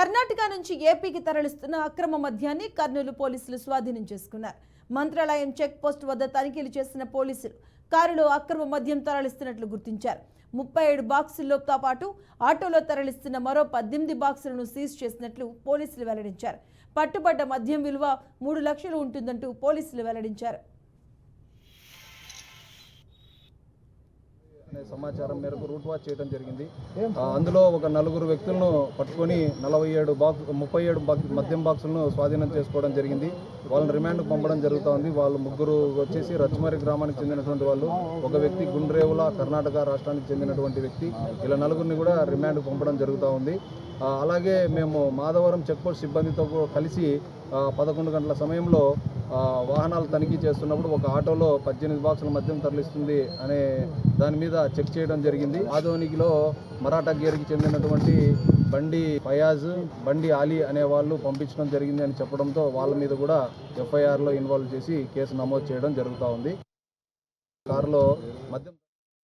కర్ణాటక నుంచి ఏపీకి తరలిస్తున్న అక్రమ మద్యాన్ని కర్నూలు పోలీసులు స్వాధీనం చేసుకున్నారు. మంత్రాలయం చెక్ పోస్ట్ వద్ద తనిఖీలు చేసిన పోలీసులు కారులో అక్రమ మద్యం తరలిస్తున్నట్లు గుర్తించారు. 37 బాక్సులతో పాటు ఆటోలో తరలిస్తున్న మరో 18 బాక్సులను సీజ్ చేసినట్లు పోలీసులు వెల్లడించారు. పట్టుబడ్డ మద్యం విలువ 3 లక్షలు ఉంటుందంటూ పోలీసులు వెల్లడించారు. సమాచారం మేరకు రూట్ వాచ్ చేయడం జరిగింది. అందులో ఒక 4 వ్యక్తులను పట్టుకొని 37 మద్యం బాక్సులను స్వాధీనం చేసుకోవడం జరిగింది. వాళ్ళని రిమాండ్కు పంపడం జరుగుతోంది. వాళ్ళు ముగ్గురు వచ్చేసి రచ్మరి గ్రామానికి చెందినటువంటి వాళ్ళు, ఒక వ్యక్తి గుండ్రేవుల కర్ణాటక రాష్ట్రానికి చెందినటువంటి వ్యక్తి. ఇలా 4గురిని కూడా రిమాండ్కు పంపడం జరుగుతూ ఉంది. అలాగే మేము మాధవరం చెక్పోస్ట్ సిబ్బందితో కలిసి 11 గంటల సమయంలో వాహనాలు తనిఖీ చేస్తున్నప్పుడు ఒక ఆటోలో 18 బాక్సుల మద్యం తరలిస్తుంది అనే దాని మీద చెక్ చేయడం జరిగింది. ఆదోనికిలో మరాఠా గేర్కి చెందినటువంటి బండి ఫయాజ్, బండి ఆలీ అనే వాళ్ళు పంపించడం జరిగింది అని చెప్పడంతో వాళ్ళ మీద కూడా FIRలో ఇన్వాల్వ్ చేసి కేసు నమోదు చేయడం జరుగుతూ ఉంది. కారులో మద్యం